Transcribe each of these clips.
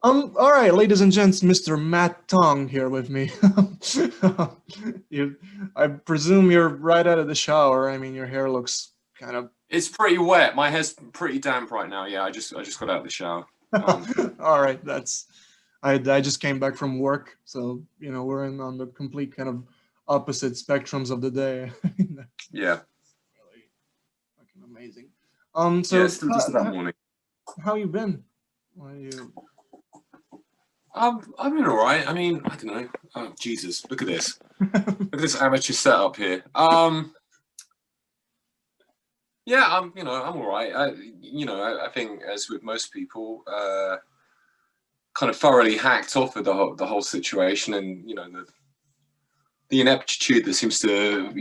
All right, ladies and gents, Mr. Matt Tong here with me. I presume you're right out of the shower. I mean, your hair looks kind of. It's pretty wet. My hair's pretty damp right now. Yeah, I just got out of the shower. All right, I just came back from work, so we're on the complete kind of opposite spectrums of the day. Yeah. Really fucking amazing. So yeah, it's still just that morning. How you been? Why are you? I've been all right. I mean, I don't know. Oh, Jesus, look at this. Look at this amateur setup here. Yeah, I'm all right. I think as with most people, kind of thoroughly hacked off with the whole situation, and the ineptitude that seems to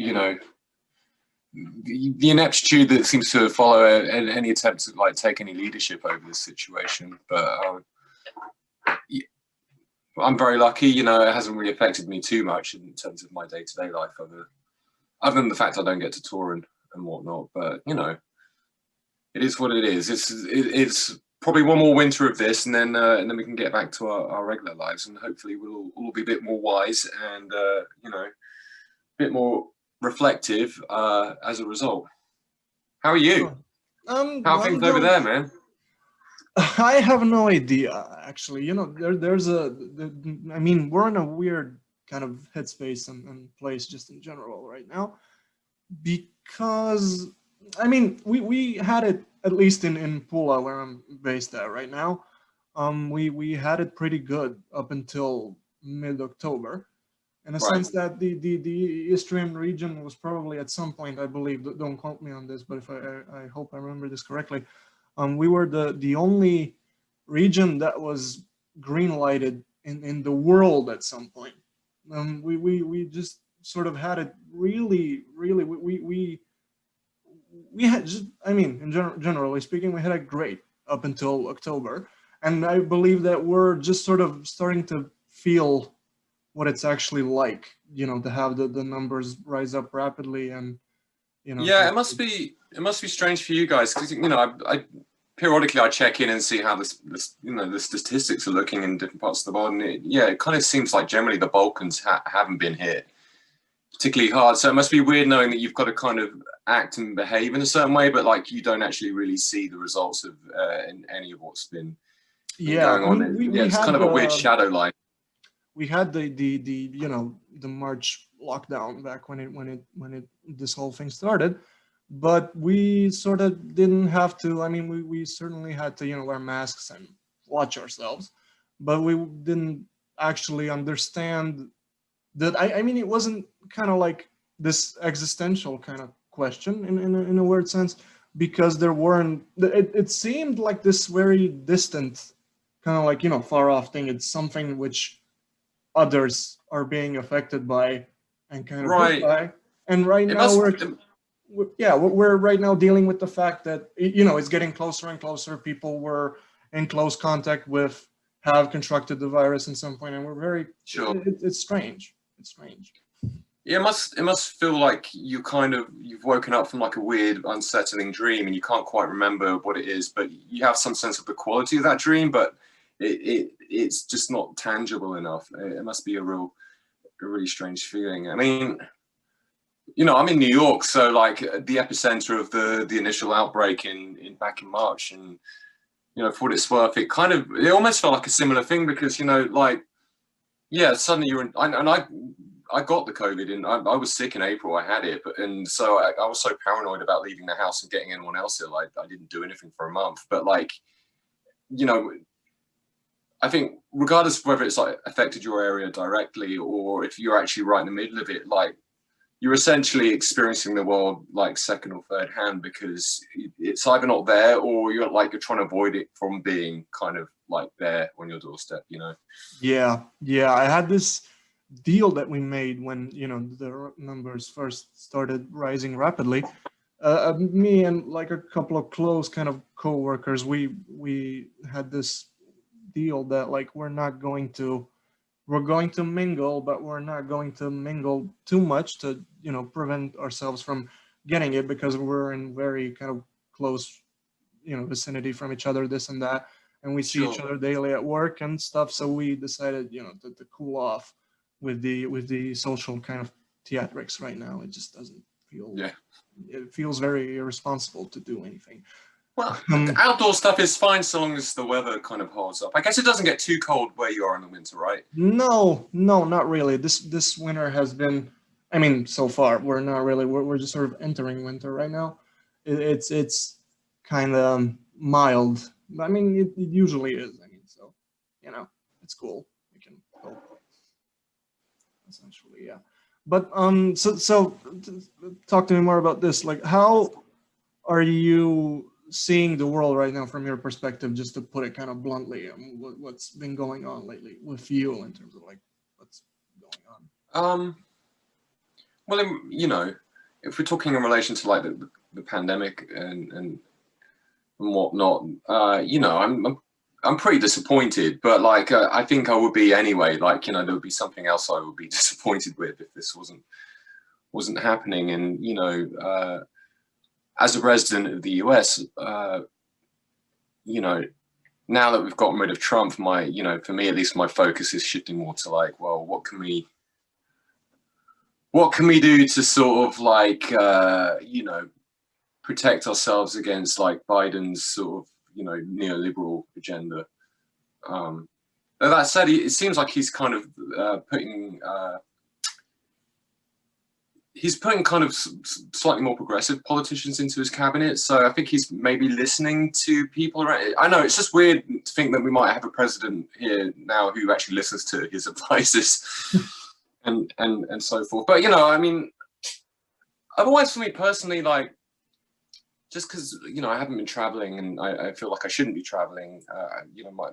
the ineptitude that seems to follow any attempt to take any leadership over this situation. But I'm very lucky. It hasn't really affected me too much in terms of my day-to-day life, other than the fact I don't get to tour and whatnot. But it is what it is. It's probably one more winter of this, and then we can get back to our regular lives, and hopefully we'll all be a bit more wise and a bit more reflective as a result. How are you? How are things over there, man? I have no idea, actually. There's I mean, we're in a weird kind of headspace and place just in general right now, because I mean, we had it, at least in Pula, where I'm based at right now. We had it pretty good up until mid-October, in a sense that the Istrian region was probably at some point, I believe, don't quote me on this, but if I hope I remember this correctly, we were the only region that was green lighted in the world at some point. We just sort of had it really we had just, I mean, generally speaking, we had it great up until October, and I believe that we're just sort of starting to feel what it's actually like, to have the numbers rise up rapidly, and Yeah, it must be strange for you guys, because I periodically I check in and see how the statistics are looking in different parts of the world, and it kind of seems like generally the Balkans haven't been hit particularly hard. So it must be weird knowing that you've got to kind of act and behave in a certain way, but you don't actually really see the results of in any of what's been going on. I mean, it's kind of a weird shadow line. We had the March lockdown back when this whole thing started, but we sort of didn't have to. I mean, we certainly had to wear masks and watch ourselves, but we didn't actually understand that. I mean, it wasn't kind of like this existential kind of question in a weird sense, because there weren't. It seemed like this very distant, kind of like far off thing. It's something which others are being affected by and kind of hurt by. And right now we're right now dealing with the fact that it's getting closer and closer. People were in close contact with, have contracted the virus at some point, and we're very sure. It's strange. It's strange. Yeah, it must feel like you've woken up from like a weird, unsettling dream, and you can't quite remember what it is, but you have some sense of the quality of that dream, but it's just not tangible enough. It must be a really strange feeling. I mean, I'm in New York, so like the epicenter of the initial outbreak back in March, and for what it's worth, it almost felt like a similar thing, because suddenly you're in, and I got the COVID, and I was sick in April. I had it, and so I was so paranoid about leaving the house and getting anyone else ill. I didn't do anything for a month, but I think regardless of whether it's affected your area directly or if you're actually right in the middle of it, you're essentially experiencing the world second or third hand, because it's either not there or you're trying to avoid it from being kind of there on your doorstep, Yeah. I had this deal that we made when the numbers first started rising rapidly. Me and a couple of close kind of co-workers, we had this deal that we're going to mingle, but we're not going to mingle too much to prevent ourselves from getting it, because we're in very kind of close vicinity from each other, this and that. and we see each other daily at work and stuff. So we decided, you know, to cool off with the social kind of theatrics right now. It just doesn't feel. Yeah. It feels very irresponsible to do anything. Well, outdoor stuff is fine so long as the weather kind of holds up. I guess it doesn't get too cold where you are in the winter, right? No, not really. This winter has been, I mean, so far we're not really. We're just sort of entering winter right now. It's kind of mild. I mean, it usually is. I mean, so you know, it's cool. We can hope. Essentially, yeah. But so talk to me more about this. Like, how are you seeing the world right now from your perspective, just to put it kind of bluntly? What's been going on lately with you in terms of like what's going on? Well, you know, if we're talking in relation to like the pandemic and whatnot, you know, I'm pretty disappointed, but like I think I would be anyway. Like, you know, there would be something else I would be disappointed with if this wasn't happening. And you know, as a resident of the US, you know, now that we've gotten rid of Trump, you know, for me at least, my focus is shifting more to like, well, what can we do to sort of like, you know, protect ourselves against like Biden's sort of, you know, neoliberal agenda. That said, it seems like he's kind of putting kind of slightly more progressive politicians into his cabinet. So I think he's maybe listening to people around. I know it's just weird to think that we might have a president here now who actually listens to his advices and so forth. But, you know, I mean, otherwise for me personally, like, just because, you know, I haven't been traveling and I feel like I shouldn't be traveling, you know,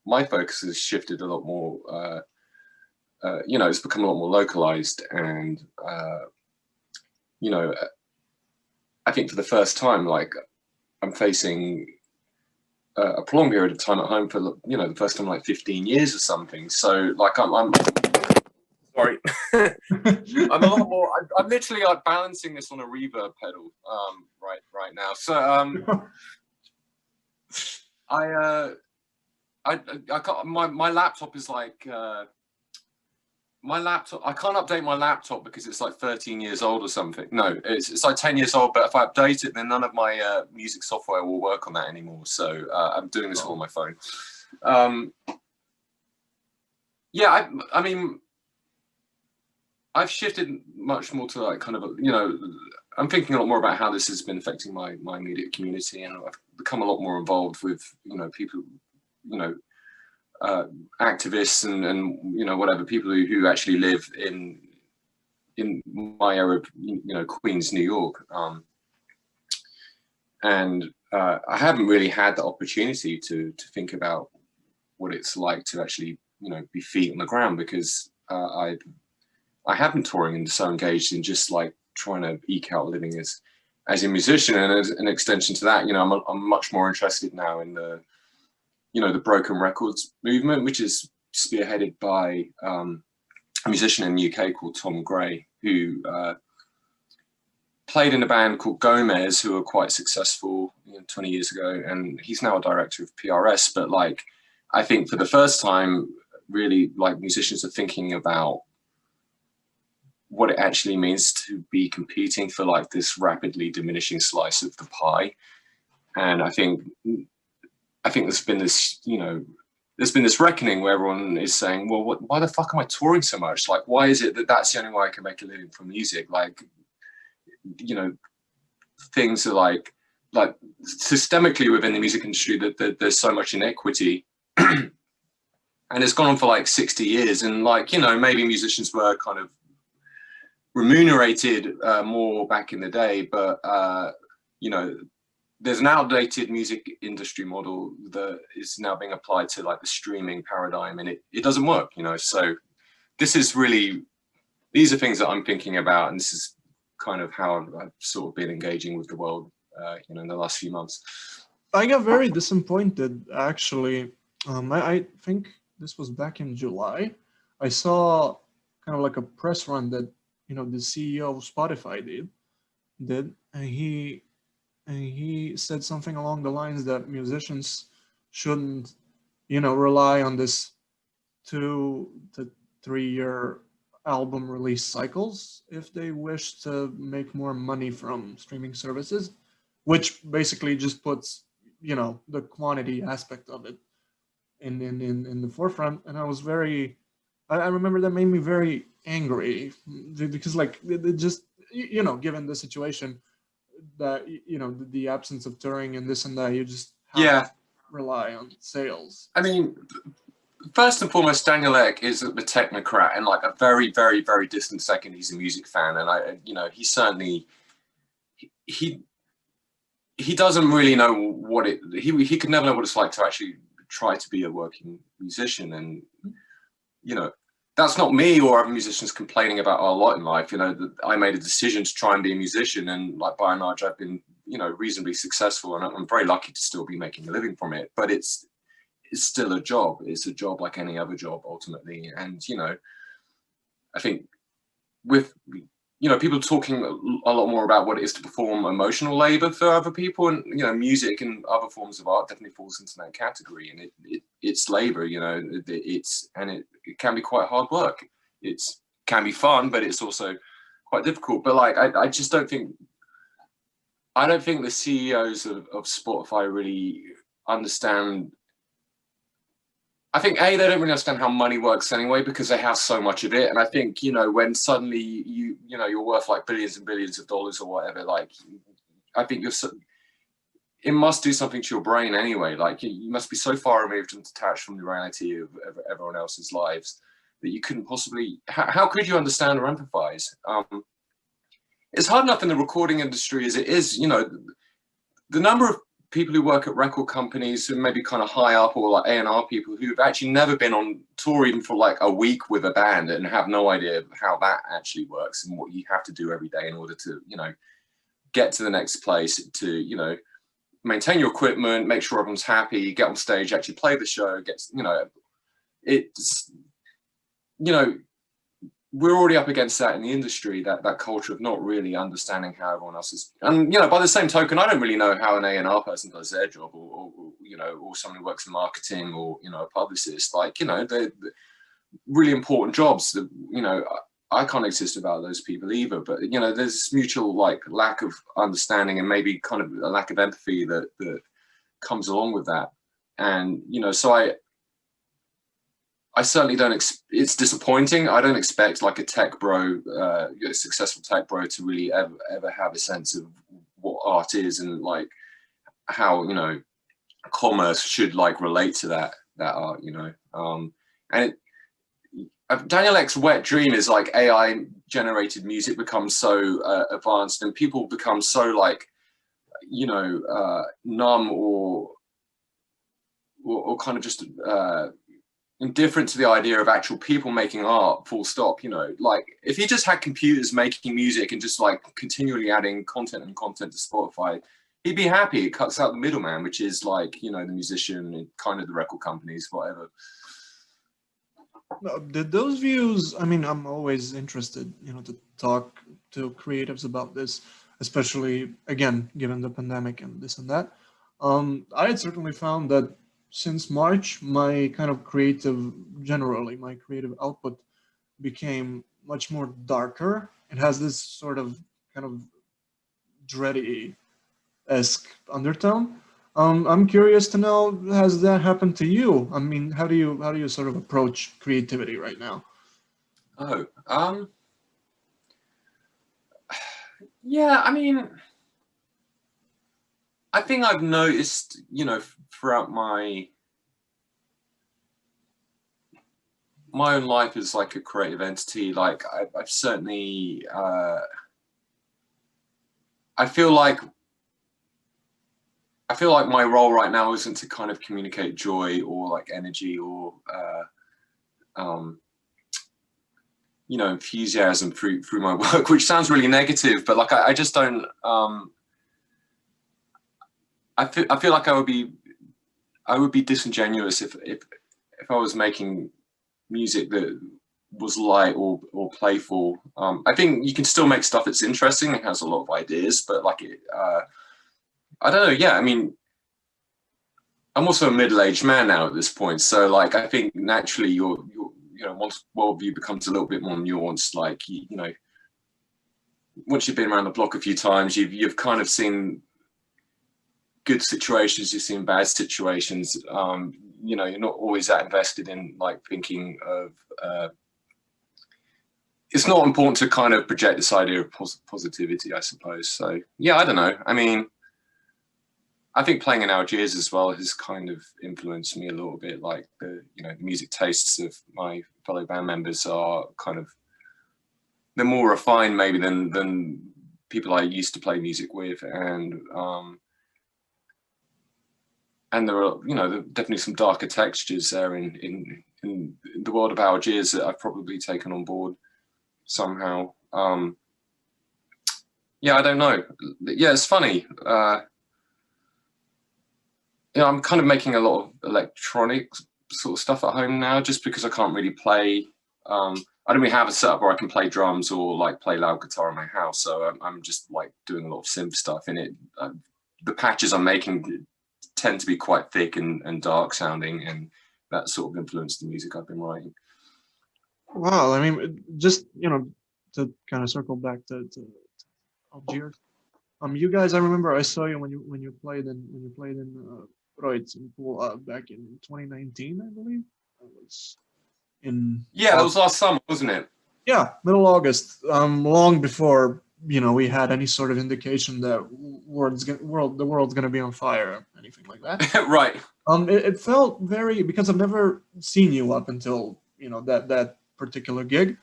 my focus has shifted a lot more. You know, it's become a lot more localized, and you know, I think for the first time, like, I'm facing a prolonged period of time at home for, you know, the first time in like 15 years or something. So like I'm sorry, I'm a lot more. I'm literally like balancing this on a reverb pedal right now. So I got my laptop is like. My laptop, I can't update my laptop because it's like 13 years old or something. No, it's like 10 years old, but if I update it, then none of my music software will work on that anymore. So I'm doing this all on my phone. Yeah, I mean, I've shifted much more to like kind of, you know, I'm thinking a lot more about how this has been affecting my immediate community, and I've become a lot more involved with, you know, people, you know, activists and you know, whatever, people who actually live in my area of, you know, Queens, New York, and I haven't really had the opportunity to think about what it's like to actually, you know, be feet on the ground, because I have been touring and so engaged in just like trying to eke out a living as a musician, and as an extension to that, you know, I'm much more interested now in the, you know, the broken records movement, which is spearheaded by a musician in the UK called Tom Gray, who played in a band called Gomez, who were quite successful, you know, 20 years ago, and he's now a director of PRS. But like, I think for the first time, really, like, musicians are thinking about what it actually means to be competing for like this rapidly diminishing slice of the pie. And I think there's been this, you know, there's been this reckoning where everyone is saying, well, why the fuck am I touring so much? Like, why is it that that's the only way I can make a living from music? Like, you know, things are like systemically within the music industry that there's so much inequity. And it's gone on for like 60 years. And like, you know, maybe musicians were kind of remunerated more back in the day, but, you know, there's an outdated music industry model that is now being applied to like the streaming paradigm, and it doesn't work, you know. So this is really, these are things that I'm thinking about, and this is kind of how I've sort of been engaging with the world, you know, in the last few months. I got very disappointed, actually. I think this was back in July. I saw kind of like a press run that, you know, the CEO of Spotify did, and he said something along the lines that musicians shouldn't, you know, rely on this 2 to 3 year album release cycles if they wish to make more money from streaming services, which basically just puts, you know, the quantity aspect of it in the forefront. And I was very, I remember that made me very angry because like it just, you know, given the situation that, you know, the absence of touring and this and that, you just have Yeah. to rely on sales. I mean, first and foremost, Daniel Ek is the technocrat, and like a very, very, very distant second, he's a music fan, and you know, he certainly he doesn't really know what it. He could never know what it's like to actually try to be a working musician, and you know, that's not me or other musicians complaining about our lot in life. You know, I made a decision to try and be a musician, and like by and large, I've been, you know, reasonably successful, and I'm very lucky to still be making a living from it. But it's still a job. It's a job like any other job ultimately. And, you know, I think with, you know, people talking a lot more about what it is to perform emotional labor for other people, and, you know, music and other forms of art definitely falls into that category. And it's labor, you know, it can be quite hard work. It can be fun, but it's also quite difficult. But like, I just don't think, the CEOs of Spotify really understand. I think they don't really understand how money works anyway, because they have so much of it. And I think, you know, when suddenly you know, you're worth like billions and billions of dollars or whatever, like, I think it must do something to your brain anyway. Like, you must be so far removed and detached from the reality of everyone else's lives that you couldn't possibly, how could you understand or empathize? It's hard enough in the recording industry as it is, you know, the number of people who work at record companies who maybe kind of high up, or like A&R people who've actually never been on tour even for like a week with a band and have no idea how that actually works and what you have to do every day in order to, you know, get to the next place, to, you know, maintain your equipment, make sure everyone's happy, get on stage, actually play the show, you know, it's, you know, we're already up against that in the industry, that culture of not really understanding how everyone else is. And, you know, by the same token, I don't really know how an A&R person does their job, or you know, or someone who works in marketing, or, you know, a publicist. Like, you know, they're really important jobs that, you know, I can't exist without those people either. But, you know, there's this mutual like lack of understanding and maybe kind of a lack of empathy that comes along with that. And, you know, so I certainly don't, it's disappointing. I don't expect like a tech bro, a successful tech bro, to really ever have a sense of what art is and like how, you know, commerce should like relate to that art, you know. And Daniel Ek's wet dream is like AI generated music becomes so advanced, and people become so like, you know, numb or kind of just indifferent to the idea of actual people making art, full stop. You know, like if he just had computers making music and just like continually adding content to Spotify, he'd be happy. It cuts out the middleman, which is like, you know, the musician and kind of the record companies, whatever. Did those views, I mean, I'm always interested, you know, to talk to creatives about this, especially again, given the pandemic and this and that. I had certainly found that since March, my kind of generally my creative output became much more darker. It has this sort of kind of dready-esque undertone. I'm curious to know, has that happened to you? I mean, how do you sort of approach creativity right now? Oh, yeah, I mean, I think I've noticed, you know, throughout my own life as like a creative entity, like I've certainly, I feel like my role right now isn't to kind of communicate joy or like energy or, you know, enthusiasm through my work, which sounds really negative, but like I just don't. I feel like I would be disingenuous if I was making music that was light or playful. I think you can still make stuff that's interesting and has a lot of ideas, but like I don't know. Yeah, I mean, I'm also a middle-aged man now at this point, so like I think naturally you're you know, once worldview becomes a little bit more nuanced, like you know, once you've been around the block a few times, you've kind of seen good situations, you've seen bad situations. You know, you're not always that invested in like thinking of. It's not important to kind of project this idea of positivity, I suppose. So yeah, I don't know. I mean, I think playing in Algiers as well has kind of influenced me a little bit. Like the music tastes of my fellow band members are kind of, they're more refined maybe than people I used to play music with, and there are there are definitely some darker textures there in the world of Algiers that I've probably taken on board somehow. Yeah, I don't know. Yeah, it's funny. I'm kind of making a lot of electronic sort of stuff at home now, just because I can't really play. I don't really have a setup where I can play drums or like play loud guitar in my house, so I'm just like doing a lot of synth stuff in it. The patches I'm making tend to be quite thick and dark sounding, and that sort of influenced the music I've been writing. Wow, I mean, just to kind of circle back to Algiers. You guys, I remember I saw you when you played in Freud's in Pool back in 2019, I believe. That was in that was last summer, wasn't it? Yeah, middle August. Long before we had any sort of indication that the world's gonna be on fire or anything like that. Right. It felt very, because I've never seen you up until that particular gig.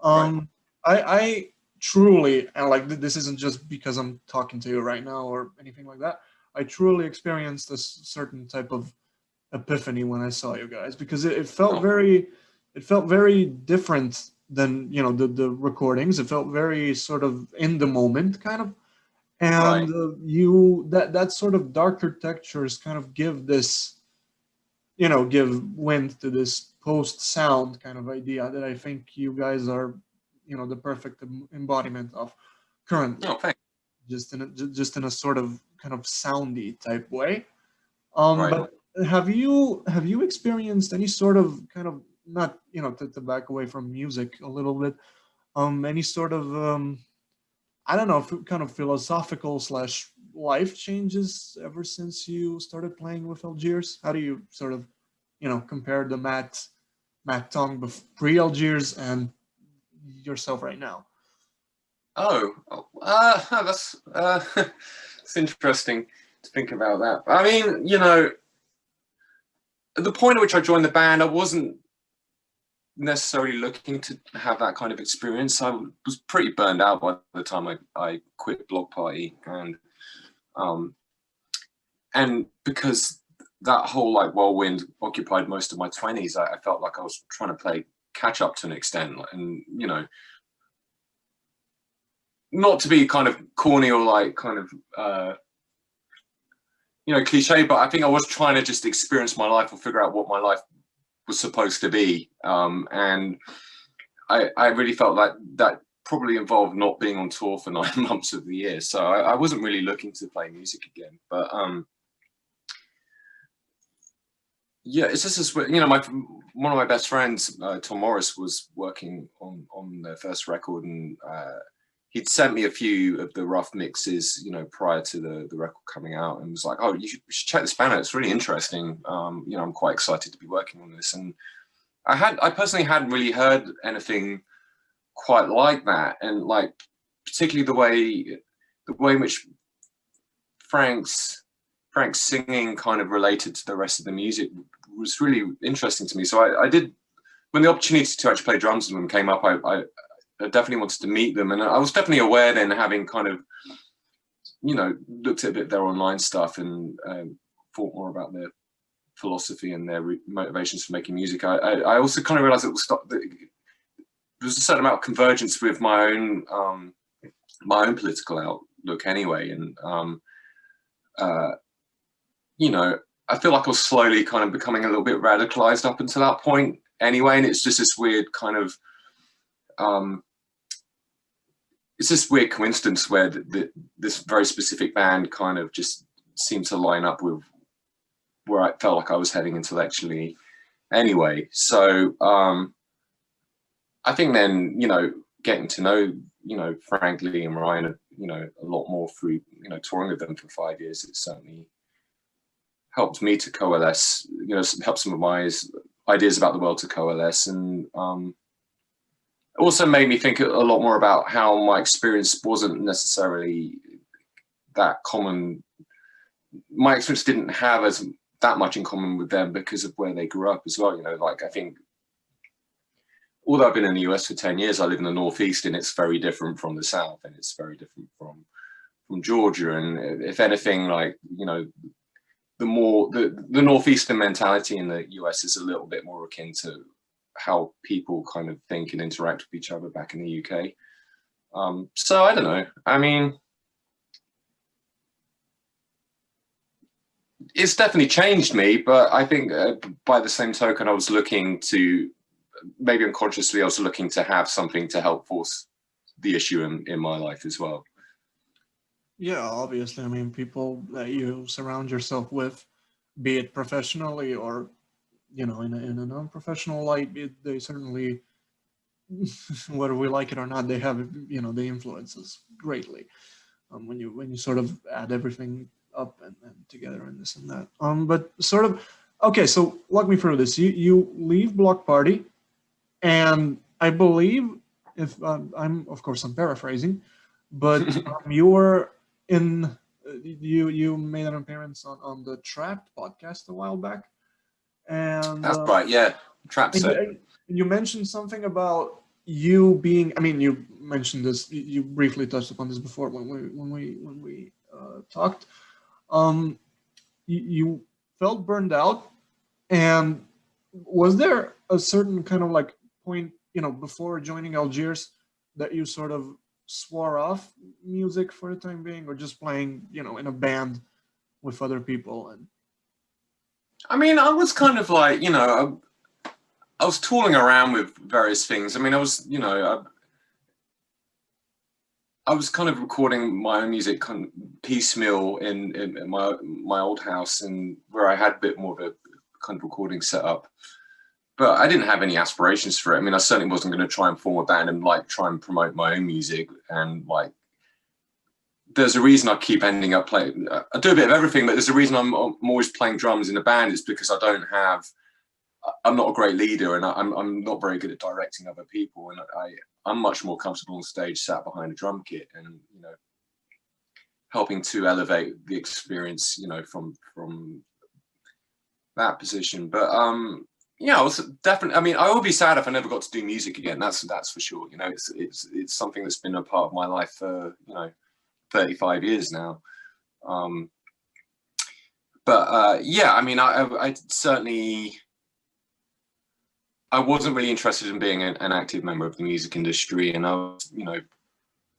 Right. I truly, and like this isn't just because I'm talking to you right now or anything like that. I truly experienced a certain type of epiphany when I saw you guys, because it felt very different than the recordings. It felt very sort of in the moment kind of, and right. that sort of darker textures kind of give this give wind to this post sound kind of idea that I think you guys are the perfect embodiment of currently. Oh, thanks. Just in a sort of kind of soundy type way. Right. But have you experienced any sort of kind of, not to back away from music a little bit, any sort of I don't know, kind of philosophical / life changes ever since you started playing with Algiers? How do you sort of compare the Matt Tong pre Algiers and yourself right now? That's it's interesting to think about that. I mean, at the point at which I joined the band, I wasn't necessarily looking to have that kind of experience. I was pretty burned out by the time I quit Bloc Party, and because that whole like whirlwind occupied most of my 20s, I felt like I was trying to play catch up to an extent, and not to be kind of corny or like kind of cliche, but I think I was trying to just experience my life or figure out what my life was supposed to be, and I really felt like that probably involved not being on tour for 9 months of the year, so I wasn't really looking to play music again. But yeah, it's just this, one of my best friends, Tom Morris, was working on their first record, and he'd sent me a few of the rough mixes, prior to the record coming out, and was like, "Oh, you should check this band out. It's really interesting. I'm quite excited to be working on this." And I personally hadn't really heard anything quite like that, and like particularly the way in which Frank's singing kind of related to the rest of the music was really interesting to me. So I did, when the opportunity to actually play drums with them came up, I definitely wanted to meet them, and I was definitely aware then, having kind of looked at a bit of their online stuff and thought more about their philosophy and their motivations for making music. I also kind of realized there was a certain amount of convergence with my own political outlook anyway, and I feel like I was slowly kind of becoming a little bit radicalized up until that point anyway, and it's just this weird kind of it's this weird coincidence where this very specific band kind of just seemed to line up with where I felt like I was heading intellectually anyway. So I think then, getting to know, Frankly and Ryan, a lot more through, touring with them for 5 years, it certainly helped me to coalesce, help some of my ideas about the world to coalesce. And it also made me think a lot more about how my experience wasn't necessarily that common. My experience didn't have that much in common with them because of where they grew up as well. Like I think, although I've been in the US for 10 years, I live in the Northeast, and it's very different from the South, and it's very different from Georgia. And if anything, like, the Northeastern mentality in the US is a little bit more akin to how people kind of think and interact with each other back in the UK. So I don't know. I mean, it's definitely changed me, but I think by the same token, I was looking to, maybe unconsciously, I was looking to have something to help force the issue in my life as well. Yeah, obviously. I mean, people that you surround yourself with, be it professionally or, in a non-professional light, they certainly, whether we like it or not, they have, they influence us greatly. When you sort of add everything up and together and this and that. But sort of, okay, so walk me through this. You leave Bloc Party, and I believe, if I'm paraphrasing, but you were in, you made an appearance on the Trapped podcast a while back, and that's right, yeah, Trapped. And you mentioned something about you being. I mean, you mentioned this. You briefly touched upon this before when we talked. You felt burned out, and was there a certain kind of like point, before joining Algiers, that you sort of swore off music for the time being, or just playing, in a band with other people? And I mean, I was kind of like, I was tooling around with various things. I mean, I was, I was kind of recording my own music kind of piecemeal in my old house, and where I had a bit more of a kind of recording setup. But I didn't have any aspirations for it. I mean, I certainly wasn't going to try and form a band and like try and promote my own music. And like, there's a reason I keep ending up playing. I do a bit of everything, but there's a reason I'm always playing drums in a band, is because I'm not a great leader, and I'm not very good at directing other people. And I'm much more comfortable on stage, sat behind a drum kit, and helping to elevate the experience, from that position. But I was definitely. I mean, I would be sad if I never got to do music again. That's for sure. It's something that's been a part of my life for 35 years now. Yeah, I mean, I certainly. I wasn't really interested in being an active member of the music industry, and I was,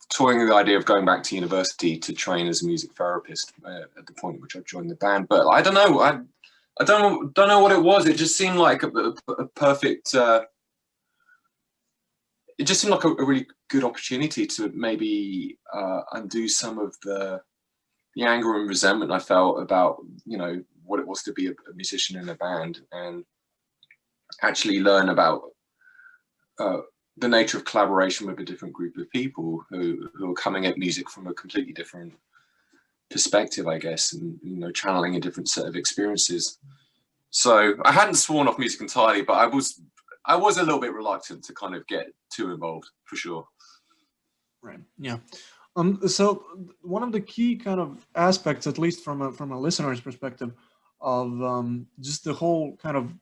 toying with the idea of going back to university to train as a music therapist at the point at which I joined the band. But I don't know. I don't know what it was. It just seemed like a perfect. It just seemed like a really good opportunity to maybe undo some of the anger and resentment I felt about what it was to be a musician in a band, and actually learn about the nature of collaboration with a different group of people who are coming at music from a completely different perspective, I guess, and channeling a different set of experiences. So I hadn't sworn off music entirely, but I was a little bit reluctant to kind of get too involved, for sure. Right. Yeah. So one of the key kind of aspects, at least from a listener's perspective, of just the whole kind of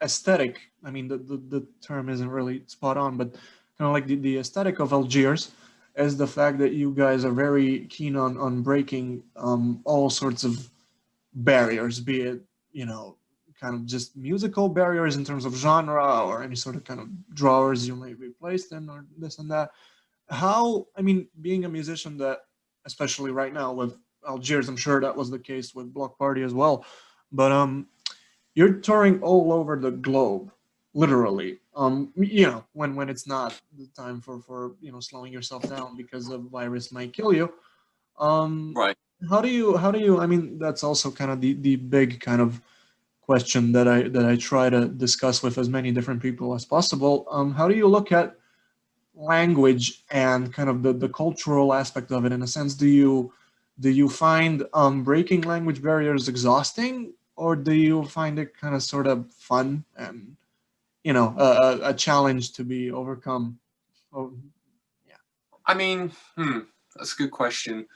aesthetic. I mean, the term isn't really spot on, but kind of like the aesthetic of Algiers is the fact that you guys are very keen on breaking all sorts of barriers, be it, kind of just musical barriers in terms of genre, or any sort of kind of drawers you may be placed in, or this and that. How, I mean, being a musician that, especially right now with Algiers, I'm sure that was the case with Bloc Party as well, but you're touring all over the globe, literally. When it's not the time for slowing yourself down because a virus might kill you. Right. how do you, I mean, that's also kind of the big kind of question that I try to discuss with as many different people as possible. How do you look at language and kind of the cultural aspect of it? In a sense, do you find breaking language barriers exhausting, or do you find it kind of sort of fun and, a challenge to be overcome? Oh, yeah. I mean, that's a good question.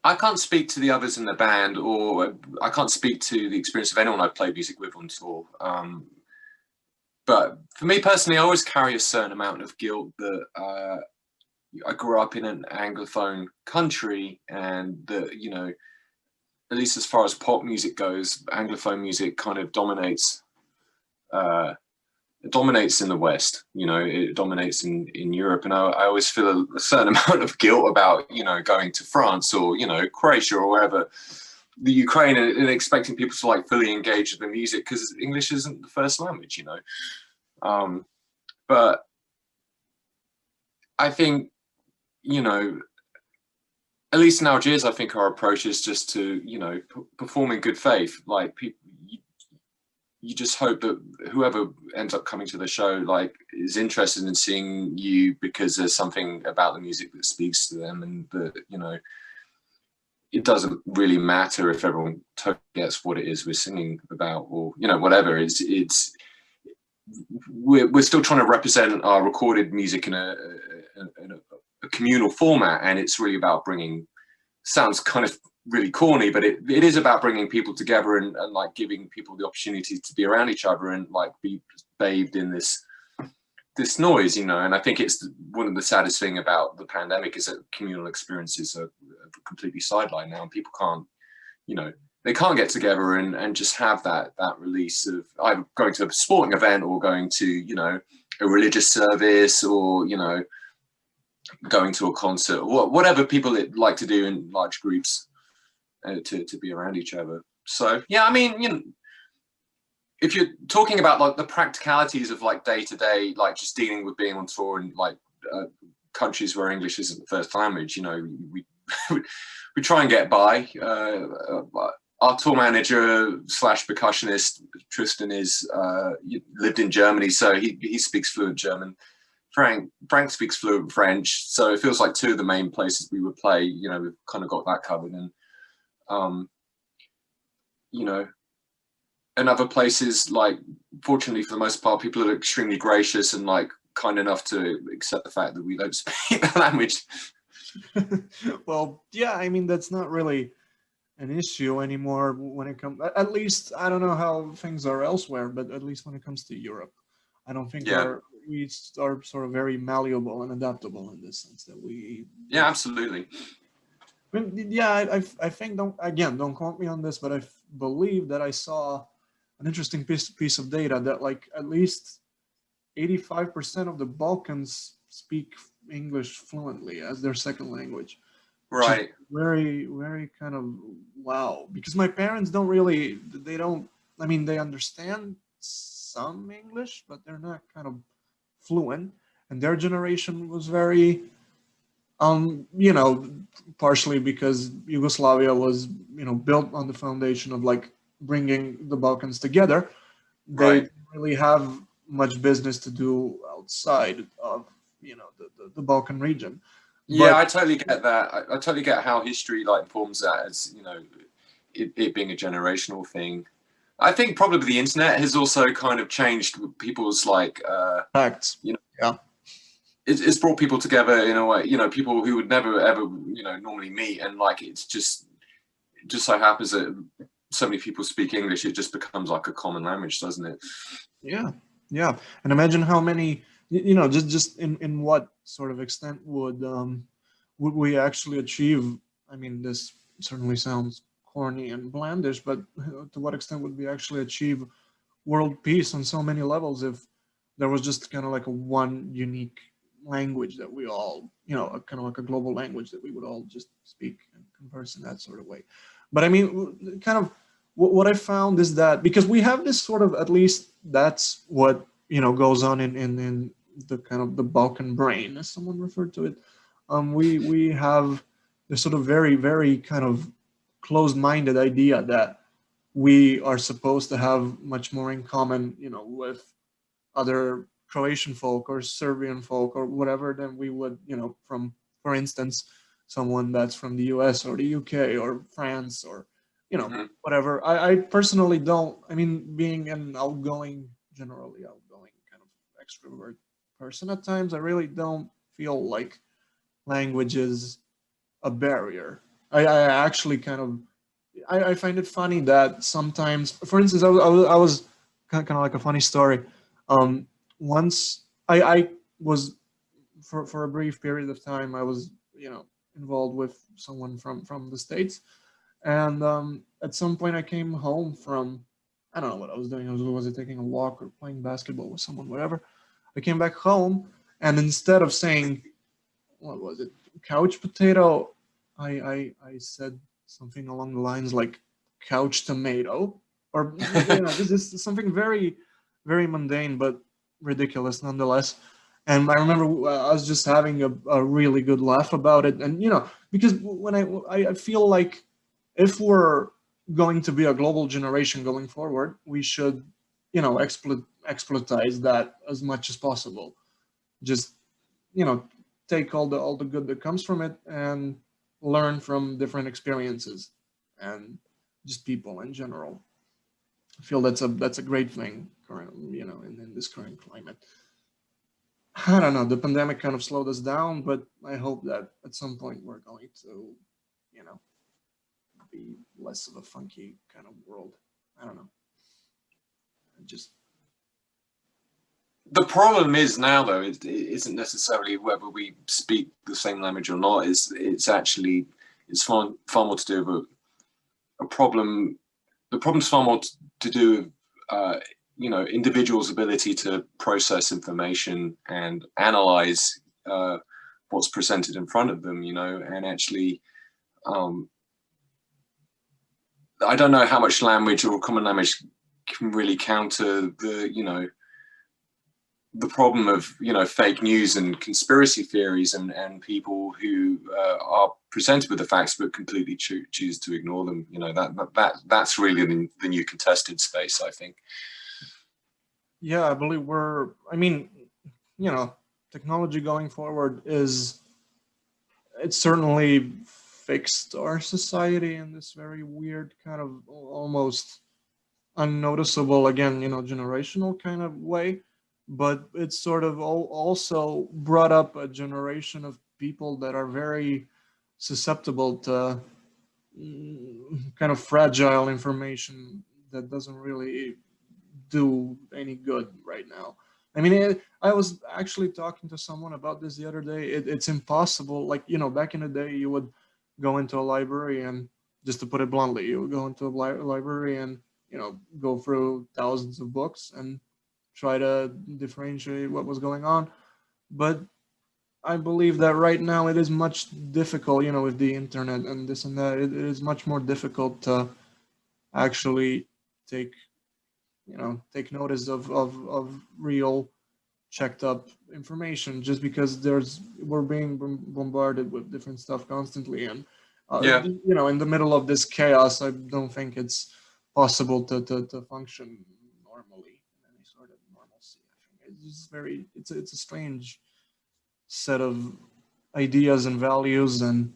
I can't speak to the others in the band, or I can't speak to the experience of anyone I've played music with on tour. But for me personally, I always carry a certain amount of guilt that I grew up in an Anglophone country, and that, at least as far as pop music goes, Anglophone music kind of dominates. It dominates in the West, it dominates in Europe. And I always feel a certain amount of guilt about, going to France or, Croatia or wherever, the Ukraine, and expecting people to like fully engage with the music, because English isn't the first language, But I think, at least in Algiers, I think our approach is just to, perform in good faith. Like, people, you just hope that whoever ends up coming to the show, like, is interested in seeing you because there's something about the music that speaks to them, and that, it doesn't really matter if everyone totally gets what it is we're singing about, or, whatever. We're still trying to represent our recorded music in a communal format, and it's really about sounds kind of really corny, but it is about bringing people together, and like giving people the opportunity to be around each other and like be bathed in this noise, and I think it's one of the saddest thing about the pandemic is that communal experiences are completely sidelined now, and people can't, they can't get together and just have that release of either going to a sporting event, or going to, a religious service, or, going to a concert, or whatever people like to do in large groups, to be around each other. So, yeah, I mean, if you're talking about like the practicalities of like day to day, like just dealing with being on tour in like countries where English isn't the first language, we we try and get by. Our tour manager / percussionist Tristan lived in Germany, so he speaks fluent German. Frank speaks fluent French, so it feels like two of the main places we would play, we've kind of got that covered. And and other places, like, fortunately for the most part, people are extremely gracious and like kind enough to accept the fact that we don't speak the language. Well, yeah, I mean, that's not really an issue anymore when it comes, at least, I don't know how things are elsewhere, but at least when it comes to Europe, I don't think we are sort of very malleable and adaptable in this sense that we. Yeah, absolutely. I mean, yeah, I think, don't quote me on this, but I believe that I saw an interesting piece of data that like at least 85% of the Balkans speak English fluently as their second language. Right. Very, very kind of wow. Because my parents I mean, they understand some English, but they're not kind of fluent. And their generation was very, partially because Yugoslavia was, built on the foundation of like bringing the Balkans together. They Right. didn't really have much business to do outside of, the Balkan region. Yeah, But I totally get that. I totally get how history like informs that, as it being a generational thing. I think probably the internet has also kind of changed people's like facts. Yeah. It's brought people together in a way, people who would never ever normally meet, and like it just so happens that so many people speak English, it just becomes like a common language, doesn't it? Yeah, yeah. And imagine how many, just in what sort of extent would we actually achieve? I mean, this certainly sounds corny and blandish, but to what extent would we actually achieve world peace on so many levels if there was just kind of like a one unique language that we all, kind of like a global language that we would all just speak and converse in that sort of way. But I mean, kind of what I found is that because we have this sort of, at least that's what, goes on in the kind of the Balkan brain, as someone referred to it. We have there's sort of very, very kind of closed-minded idea that we are supposed to have much more in common, with other Croatian folk or Serbian folk or whatever than we would, from, for instance, someone that's from the US or the UK or France or, whatever. I personally don't, I mean, being an generally outgoing kind of extrovert person at times, I really don't feel like language is a barrier. I actually kind of, I find it funny that sometimes, for instance, I was kind of like a funny story. Um, Once I was for a brief period of time, I was involved with someone from the States, and at some point I came home from, I don't know what I was doing. Was it taking a walk or playing basketball with someone, whatever. I came back home, and instead of saying, what was it, couch potato, I said something along the lines like couch tomato, or this is something very, very mundane but ridiculous nonetheless. And I remember I was just having a really good laugh about it, and because when I feel like if we're going to be a global generation going forward, we should exploitize that as much as possible. Just you know take all the good that comes from it and learn from different experiences and just people in general. I feel that's a great thing current in this current climate. I don't know, the pandemic kind of slowed us down, but I hope that at some point we're going to you know be less of a funky kind of world. I don't know. Just The problem is now, though, it isn't necessarily whether we speak the same language or not. It's far more to do with a problem. The problem's far more to do with individuals' ability to process information and analyze what's presented in front of them. And actually, I don't know how much language or common language can really counter the problem of fake news and conspiracy theories and people who are presented with the facts but completely choose to ignore them. That's really the new contested space, I think. Yeah, I believe technology going forward it's certainly fixed our society in this very weird kind of almost unnoticeable, again, generational kind of way. But it's sort of also brought up a generation of people that are very susceptible to kind of fragile information that doesn't really do any good right now. I mean, I was actually talking to someone about this the other day. It's impossible. Like, back in the day, you would go into a library and, just to put it bluntly, you would go into a library and, go through thousands of books and try to differentiate what was going on. But I believe that right now it is much difficult, with the internet and this and that. It is much more difficult to actually take take notice of real checked up information, just because we're being bombarded with different stuff constantly. And Yeah. in the middle of this chaos, I don't think it's possible to function normally in any sort of normalcy. I think it's just it's a strange set of ideas and values, and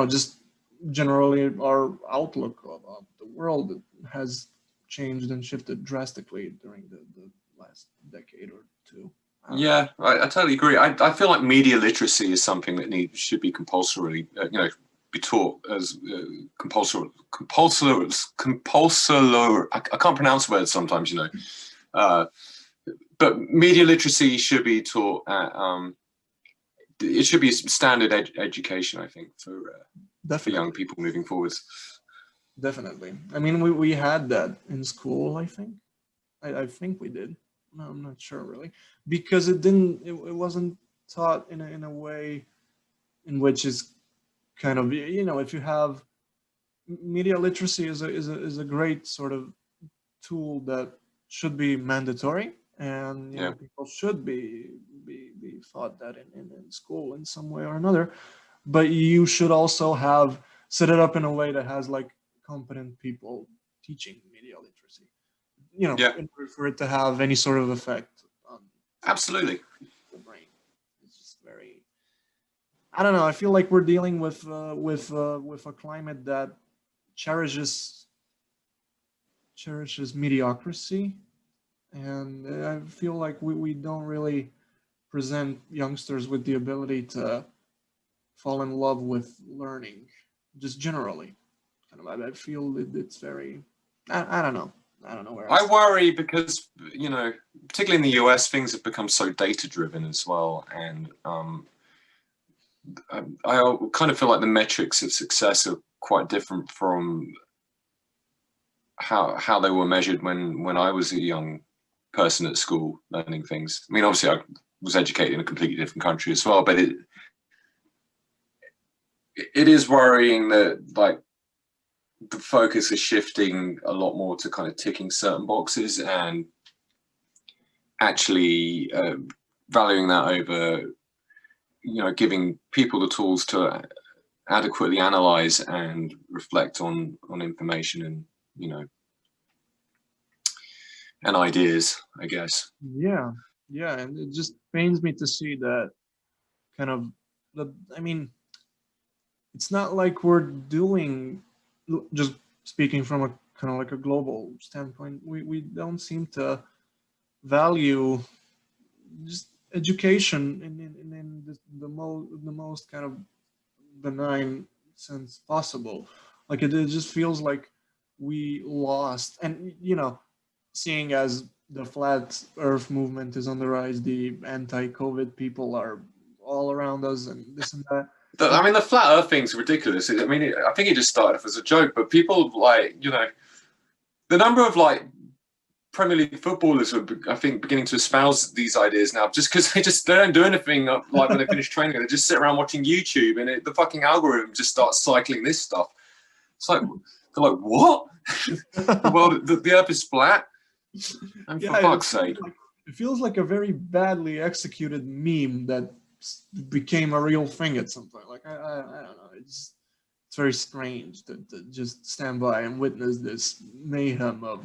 just generally our outlook of the world has changed and shifted drastically during the last decade or two. Yeah, I totally agree. I feel like media literacy is something that should be compulsorily, be taught as compulsory. I can't pronounce words sometimes, but media literacy should be taught at. It should be standard education, I think, for young people moving forwards. Definitely. I mean, we had that in school. I think. I think we did. No, I'm not sure really, because it wasn't taught in a way in which is kind of, if you have media literacy is a great sort of tool that should be mandatory, and people should be taught that in school in some way or another. but you should also have set it up in a way that has like competent people teaching media literacy, Yeah, in order for it to have any sort of effect on absolutely. the brain. It's just very, I don't know. I feel like we're dealing with a climate that cherishes mediocrity, and I feel like we don't really present youngsters with the ability to fall in love with learning, just generally. Kind of, I feel it's very. I don't know. I don't know where I else. worry because, particularly in the US, things have become so data driven as well, and I kind of feel like the metrics of success are quite different from how they were measured when I was a young person at school learning things. I mean, obviously, I was educated in a completely different country as well, but it is worrying that like the focus is shifting a lot more to kind of ticking certain boxes and actually valuing that over, giving people the tools to adequately analyze and reflect on information and, and ideas, I guess. Yeah, yeah, and it just pains me to see that kind of. I mean, it's not like we're doing. Just speaking from a kind of like a global standpoint, we don't seem to value just education in the most kind of benign sense possible. Like it just feels like we lost, and seeing as the flat Earth movement is on the rise, the anti-COVID people are all around us, and this and that. I mean, the flat Earth thing's ridiculous. I mean, I think it just started off as a joke, but people like, the number of like Premier League footballers are, I think, beginning to espouse these ideas now, just because they don't do anything like when they finish training. They just sit around watching YouTube, and the fucking algorithm just starts cycling this stuff. It's like they're like, what? the Earth is flat. And for fuck's sake, it feels like a very badly executed meme that became a real thing at some point. Like I don't know. It's very strange to just stand by and witness this mayhem of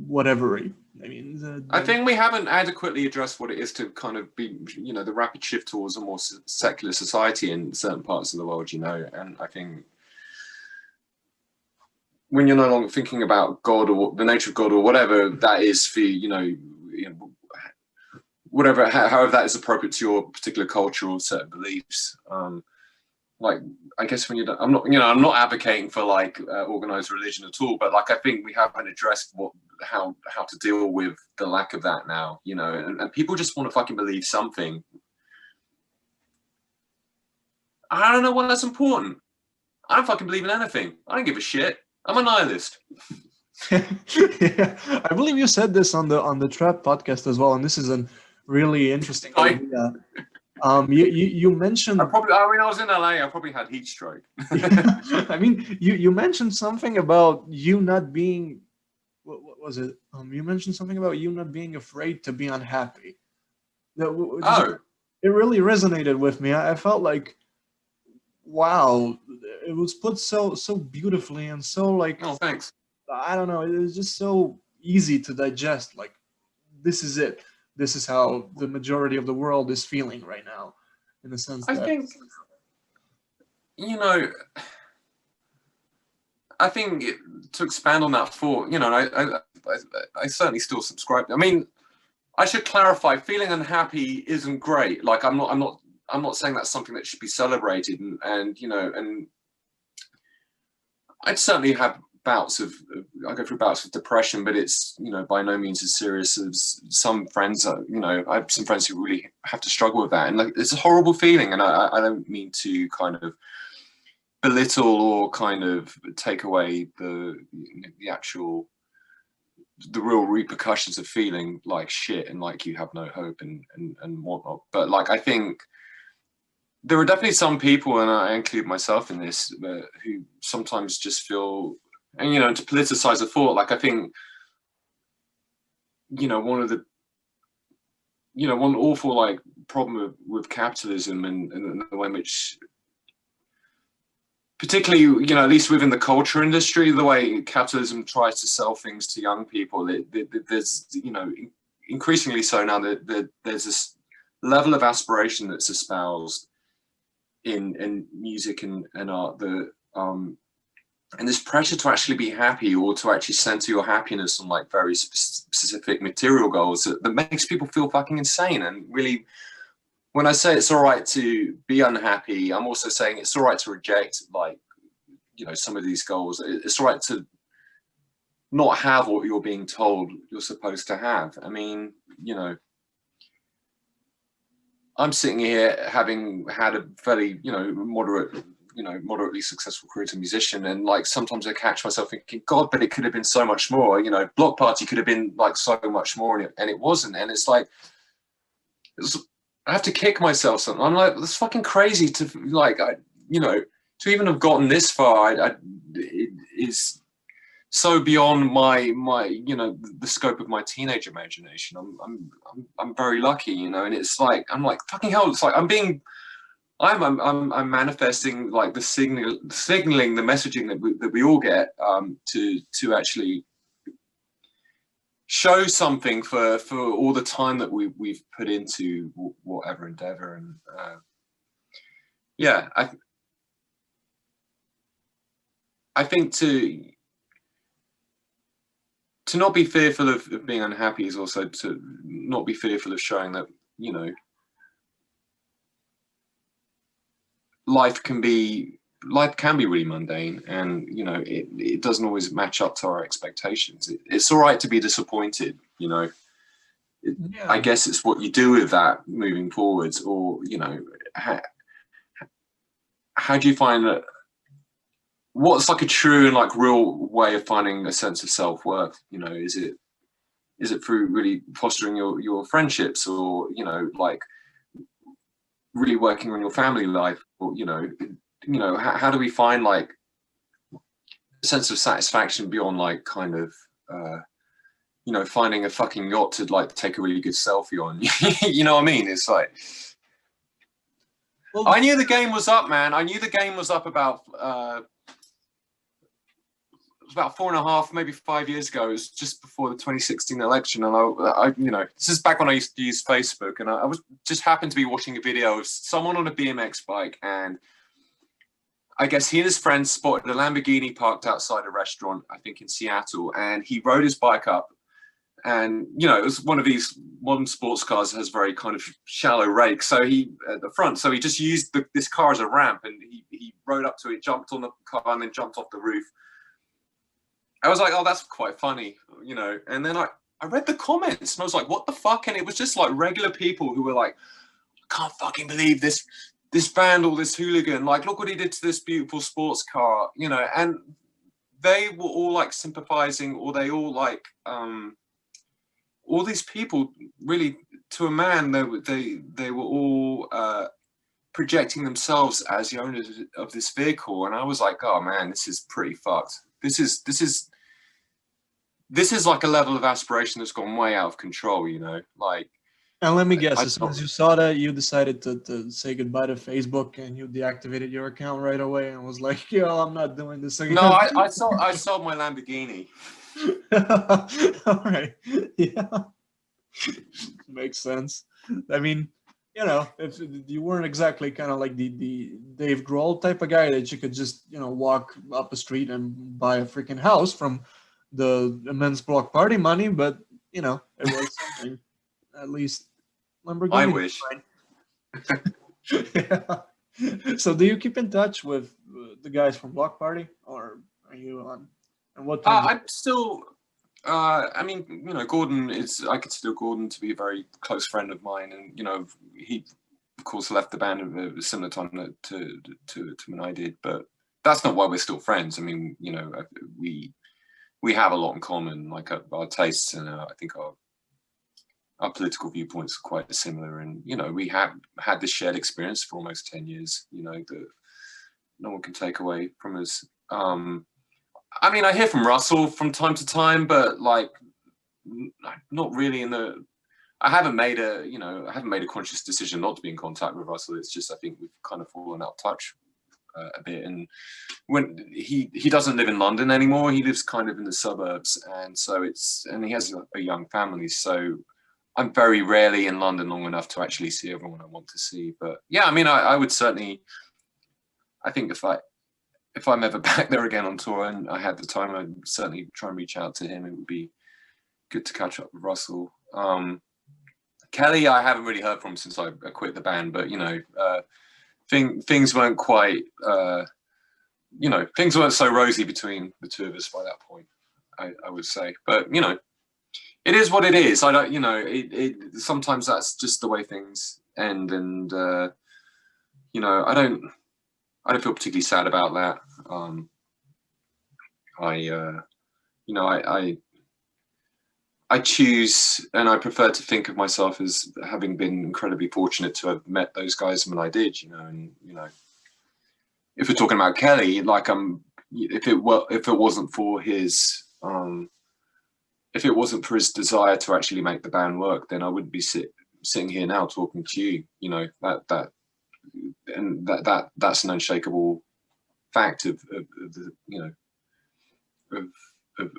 whatever. I mean, I think we haven't adequately addressed what it is to kind of be, the rapid shift towards a more secular society in certain parts of the world, and I think when you're no longer thinking about God or the nature of God or whatever that is for whatever, however that is appropriate to your particular culture or certain beliefs. Like, I guess when I'm not advocating for like organized religion at all, but like I think we haven't addressed how to deal with the lack of that now, and people just want to fucking believe something. I don't know why that's important. I don't fucking believe in anything. I don't give a shit. I'm a nihilist. Yeah, I believe you said this on the Trap podcast as well, and this is a really interesting idea. You mentioned. I was in LA. I probably had heat stroke. I mean, you mentioned something about you not being. What was it? You mentioned something about you not being afraid to be unhappy. It really resonated with me. I felt like, wow, it was put so beautifully and so like. Oh, thanks. I don't know. It was just so easy to digest. Like, this is it. This is how the majority of the world is feeling right now, in the sense that I think to expand on that thought, I certainly still subscribe. I mean, I should clarify. Feeling unhappy isn't great. Like, I'm not saying that's something that should be celebrated, and I'd certainly have bouts of I go through bouts of depression, but it's by no means as serious as some friends. I have some friends who really have to struggle with that, and like, it's a horrible feeling. And I don't mean to kind of belittle or kind of take away the real repercussions of feeling like shit and like you have no hope and whatnot. But like, I think there are definitely some people, and I include myself in this, who sometimes just feel, and to politicize a thought, like I think, one awful like problem with capitalism and the way in which particularly, you know, at least within the culture industry, the way capitalism tries to sell things to young people, there's, you know, increasingly so now that there's this level of aspiration that's espoused in music and art, that and this pressure to actually be happy, or to actually center your happiness on like very specific material goals, that makes people feel fucking insane. And really, when I say it's all right to be unhappy, I'm also saying it's all right to reject, like, you know, some of these goals. It's all right to not have what you're being told you're supposed to have. I mean, you know, I'm sitting here having had a fairly, you know, moderately successful career as a musician, and like sometimes I catch myself thinking, God, but it could have been so much more. You know, Bloc Party could have been like so much more, and it wasn't. And it's like, I have to kick myself something. I'm like, that's fucking crazy to like, you know, to even have gotten this far. It is so beyond my you know, the scope of my teenage imagination. I'm very lucky, you know. And it's like, I'm like, fucking hell, it's like I'm manifesting like the signaling, the messaging that we all get, to actually show something for all the time that we've put into whatever endeavor. And yeah, I think to not be fearful of being unhappy is also to not be fearful of showing that, you know, life can be really mundane, and you know, it doesn't always match up to our expectations. It's all right to be disappointed, you know. Yeah. I guess it's what you do with that moving forwards, or you know, how do you find that? What's like a true and like real way of finding a sense of self-worth? You know, is it through really fostering your friendships, or you know, like really working on your family life, or you know, how do we find like a sense of satisfaction beyond like kind of you know, finding a fucking yacht to like take a really good selfie on? You know what I mean? It's like, well, I knew the game was up, man. I knew the game was up about it was about 4.5, maybe 5 years ago. It was just before the 2016 election, and I you know, this is back when I used to use Facebook, and I was just happened to be watching a video of someone on a BMX bike, and I guess he and his friends spotted a Lamborghini parked outside a restaurant, I think in Seattle, and he rode his bike up. And you know, it was one of these modern sports cars that has very kind of shallow rake, so he at the front, so he just used this car as a ramp, and he rode up to it, jumped on the car, and then jumped off the roof. I was like, oh, that's quite funny, you know. And then I read the comments, and I was like, what the fuck? And it was just like regular people who were like, I can't fucking believe this vandal, this hooligan, like, look what he did to this beautiful sports car, you know. And they were all like sympathizing, or they all like all these people really, to a man, they were all projecting themselves as the owners of this vehicle. And I was like, oh man, this is pretty fucked. This is like a level of aspiration that's gone way out of control, you know. Like, and let me guess, as soon as you saw that, you decided to say goodbye to Facebook, and you deactivated your account right away and was like, yo, I'm not doing this again. No, I sold my Lamborghini. All right. Yeah. Makes sense. I mean, you know, if you weren't exactly kind of like the Dave Grohl type of guy that you could just, you know, walk up a street and buy a freaking house from the immense Bloc Party money, but you know, it was something. At least Lamborghini. I wish. Yeah. So do you keep in touch with the guys from Bloc Party, or are you on? And what? I'm still. I mean, you know, Gordon is. I consider Gordon to be a very close friend of mine, and you know, he, of course, left the band at a similar time to when I did. But that's not why we're still friends. I mean, you know, we have a lot in common, like our tastes, and I think our political viewpoints are quite similar. And you know, we have had this shared experience for almost 10 years. You know, that no one can take away from us. I mean, I hear from Russell from time to time, but like, not really I haven't made a conscious decision not to be in contact with Russell. It's just, I think we've kind of fallen out of touch a bit. And when he doesn't live in London anymore, he lives kind of in the suburbs, and so and he has a young family, so I'm very rarely in London long enough to actually see everyone I want to see. But yeah, I mean, I would certainly, I think if I'm ever back there again on tour and I had the time, I'd certainly try and reach out to him. It would be good to catch up with Russell. Kelly, I haven't really heard from since I quit the band, but you know, things weren't quite, you know, things weren't so rosy between the two of us by that point, I would say. But you know, it is what it is. I don't, you know, sometimes that's just the way things end, and you know, I don't feel particularly sad about that. You know, I choose, and I prefer to think of myself as having been incredibly fortunate to have met those guys when I did, you know. And you know, if we're talking about Kelly, like if it wasn't for his desire to actually make the band work, then I wouldn't be sitting here now talking to you. You know, that's an unshakable fact of the, you know,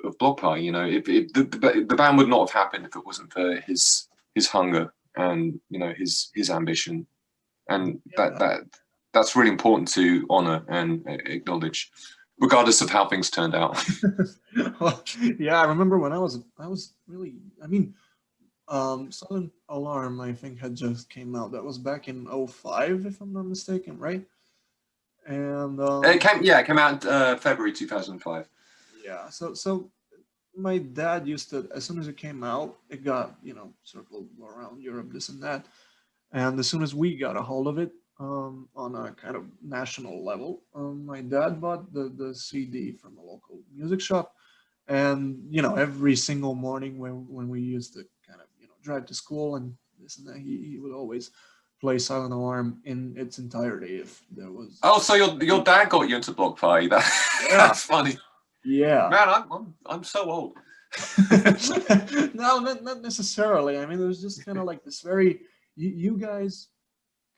of Bloc Party. You know, the band would not have happened if it wasn't for his hunger and, you know, his ambition, and that's really important to honor and acknowledge, regardless of how things turned out. Well, yeah, I remember when I was really, I mean, Sudden Alarm, I think, had just came out. That was back in 2005, if I'm not mistaken, right? And it came out in February 2005. Yeah, so my dad used to, as soon as it came out, it got, you know, circled around Europe, this and that. And as soon as we got a hold of it, on a kind of national level, my dad bought the CD from a local music shop. And, you know, every single morning when we used to kind of, you know, drive to school and this and that, he would always play Silent Alarm in its entirety if there was. Oh, so your dad got you into Bloc Party? That's funny. Yeah. Man, I'm so old. No, not necessarily. I mean, it was just kind of like this very, you guys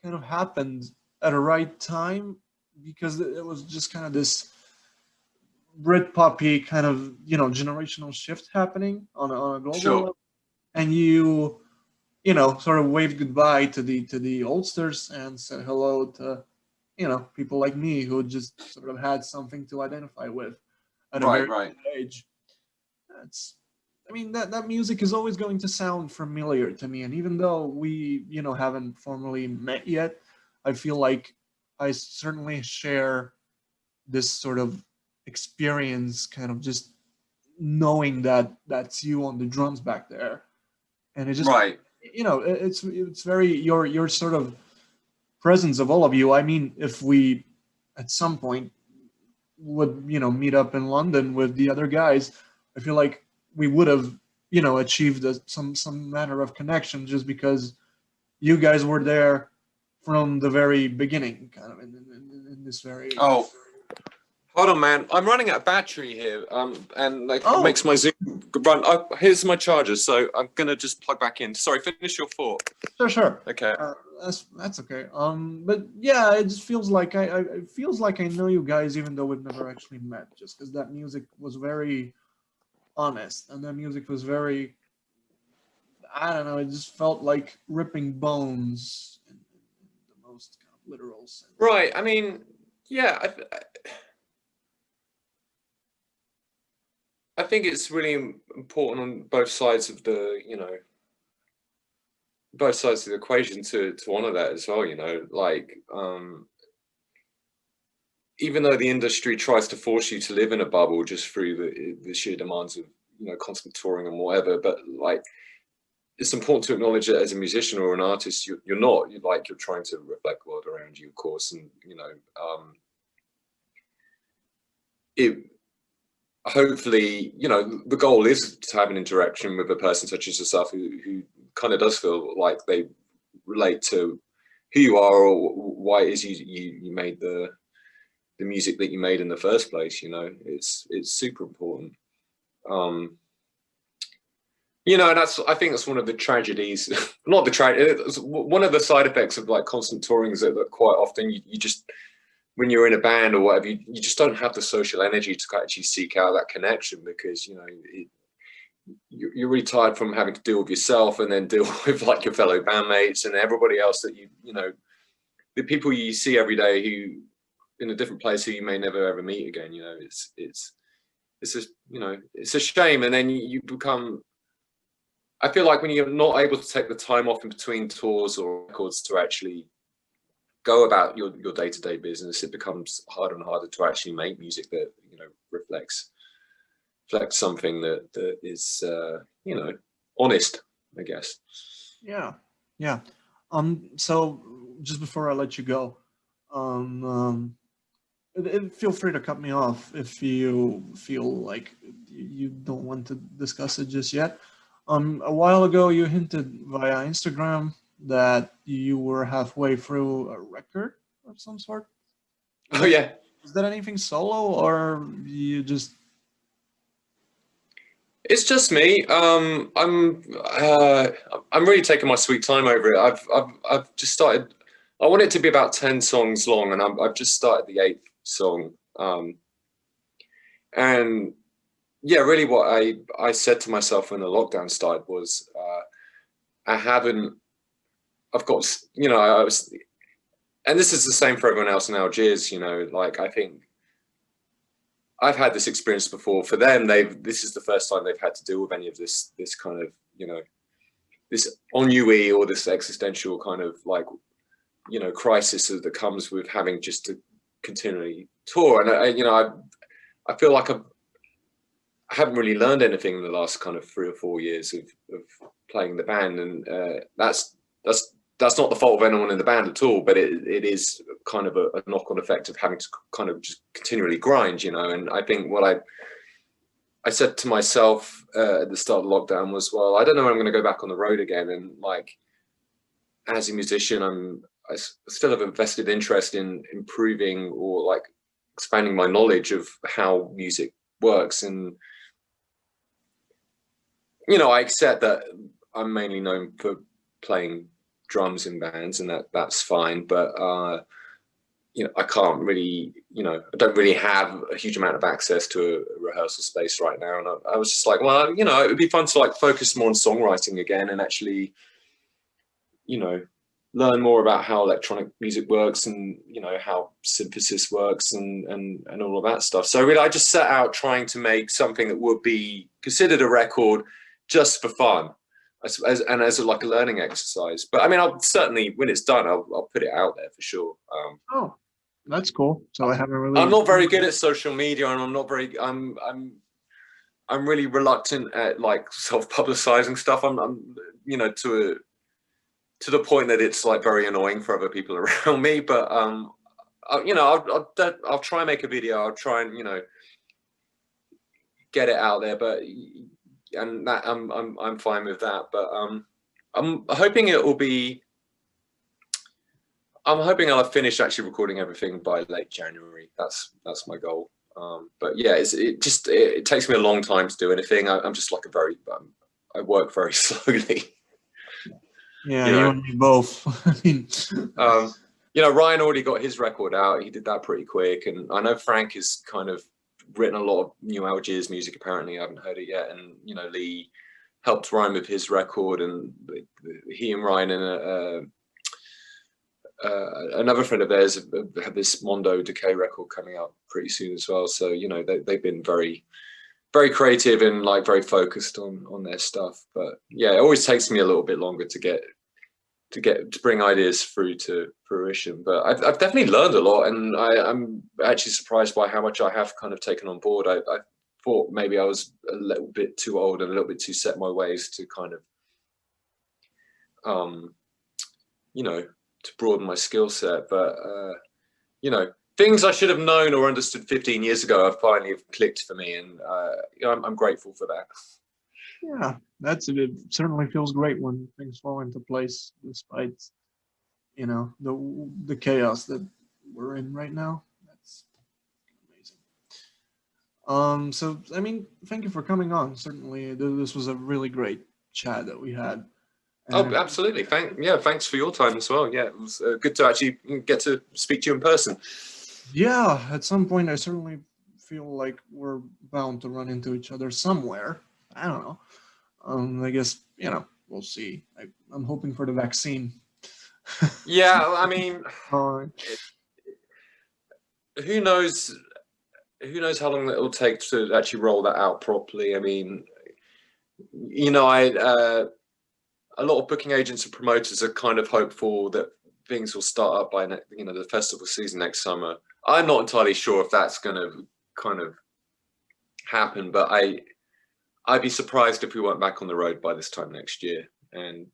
kind of happened at a right time, because it was just kind of this Britpoppy kind of, you know, generational shift happening on a global level, and you know, sort of waved goodbye to the oldsters and said hello to, you know, people like me who just sort of had something to identify with at a very young age. I mean, that music is always going to sound familiar to me, and even though we, you know, haven't formally met yet, I feel like I certainly share this sort of experience, kind of just knowing that that's you on the drums back there, and it just, you know, it's very your sort of presence of all of you. I mean, if we at some point would, you know, meet up in London with the other guys, I feel like we would have, you know, achieved some manner of connection, just because you guys were there from the very beginning, kind of in this very. Oh, hold on, man! I'm running out of battery here, and like it makes my Zoom run. Here's my charger, so I'm gonna just plug back in. Sorry, finish your thought. Sure. Okay. That's okay. But yeah, it just feels like it feels like I know you guys, even though we've never actually met, just because that music was very honest, and that music was very, I don't know, it just felt like ripping bones in the most kind of literal sense. Right. I mean, yeah, I think it's really important on both sides of the, you know, both sides of the equation to honor that as well, you know, like, even though the industry tries to force you to live in a bubble just through the sheer demands of, you know, constant touring and whatever, but like, it's important to acknowledge that as a musician or an artist, you're not, you're trying to reflect the world around you, of course, and, you know, hopefully, you know, the goal is to have an interaction with a person such as yourself who kind of does feel like they relate to who you are or why it is you made the music that you made in the first place. You know, it's super important. You know, and I think that's one of the tragedies, not the tragedy, one of the side effects of like constant touring is that quite often you just when you're in a band or whatever, you just don't have the social energy to actually seek out that connection, because, you know, you're really tired from having to deal with yourself and then deal with like your fellow bandmates and everybody else that you know, the people you see every day who in a different place who you may never ever meet again. You know, it's just, you know, it's a shame. And then you become, I feel like when you're not able to take the time off in between tours or records to actually go about your day-to-day business, it becomes harder and harder to actually make music that, you know, reflects something that is, you know, honest, I guess. Yeah. So just before I let you go, feel free to cut me off if you feel like you don't want to discuss it just yet. A while ago, you hinted via Instagram that you were halfway through a record of some sort. Yeah. Is that anything solo, or you just? It's just me. I'm really taking my sweet time over it. I've just started. I want it to be about 10 songs long, and I've just started the 8th song. And yeah, really, what I said to myself when the lockdown started was, I've got, you know, I was, and this is the same for everyone else in Algiers. You know, like, I think I've had this experience before. For them, this is the first time they've had to deal with any of this kind of, you know, this ennui or this existential kind of, like, you know, crisis that comes with having just to continually tour. And you know, I feel like I haven't really learned anything in the last kind of 3 or 4 years of playing the band, and that's not the fault of anyone in the band at all, but it is kind of a knock-on effect of having to kind of just continually grind, you know. And I think what I said to myself at the start of lockdown was, well, I don't know when I'm going to go back on the road again. And like, as a musician, I still have a vested interest in improving or like expanding my knowledge of how music works. And, you know, I accept that I'm mainly known for playing drums in bands, and that's fine. But, you know, I can't really, you know, I don't really have a huge amount of access to a rehearsal space right now. And I was just like, well, you know, it would be fun to like focus more on songwriting again and actually, you know, learn more about how electronic music works and, you know, how synthesis works and all of that stuff. So really, I just set out trying to make something that would be considered a record just for fun, and as like a learning exercise. But I mean, I'll certainly, when it's done, I'll put it out there for sure. Oh, that's cool. So I haven't really. I'm not very good at social media, and I'm not very. I'm really reluctant at like self-publicizing stuff. I'm you know, to the point that it's like very annoying for other people around me. But you know, I'll try and make a video. I'll try and, you know, get it out there. But and that I'm fine with that. But I'm hoping it will be. I'm hoping I'll have finished actually recording everything by late January. That's my goal. But yeah, it takes me a long time to do anything. I'm just like I work very slowly. Yeah, you and me both. I mean, you know, Ryan already got his record out. He did that pretty quick, and I know Frank has kind of written a lot of new Algiers music. Apparently, I haven't heard it yet. And you know, Lee helped Ryan with his record, and he and Ryan and another friend of theirs have this Mondo Decay record coming out pretty soon as well. So you know, they've been very, very creative and like very focused on their stuff. But yeah, it always takes me a little bit longer to bring ideas through to fruition. But I've definitely learned a lot, and I'm actually surprised by how much I have kind of taken on board. I thought maybe I was a little bit too old and a little bit too set in my ways to kind of you know, to broaden my skill set. But you know, things I should have known or understood 15 years ago have finally clicked for me, and you know, I'm grateful for that. Yeah, it certainly feels great when things fall into place, despite, you know, the chaos that we're in right now. That's amazing. So I mean, thank you for coming on. Certainly, this was a really great chat that we had. And oh, absolutely. Thanks for your time as well. Yeah, it was good to actually get to speak to you in person. Yeah, at some point, I certainly feel like we're bound to run into each other somewhere. I don't know. I guess, we'll see. I'm hoping for the vaccine. Yeah, I mean, Uh, who knows? Who knows how long it'll take to actually roll that out properly? I mean, a lot of booking agents and promoters are kind of hopeful that things will start up by the festival season next summer. I'm not entirely sure if that's going to kind of happen, but I'd be surprised if we weren't back on the road by this time next year. And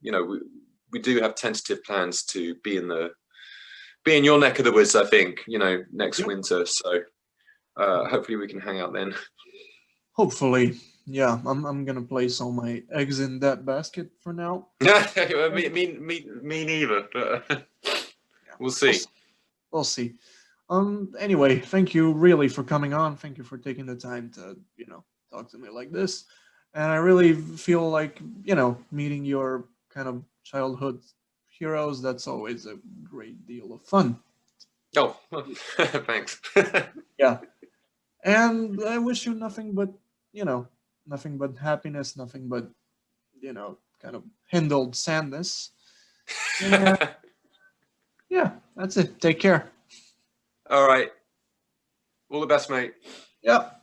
we do have tentative plans to be in your neck of the woods, I think, next Yep. winter. So hopefully we can hang out then. Hopefully. Yeah, I'm gonna place all my eggs in that basket for now. me neither, but Yeah, we'll see. We'll see. Anyway, thank you really for coming on. Thank you for taking the time to, talk to me like this. And I really feel like, meeting your kind of childhood heroes, that's always a great deal of fun. Oh, thanks. Yeah. And I wish you nothing but happiness, nothing but, kind of handled sadness. And yeah, that's it. Take care. All right. All the best, mate. Yep.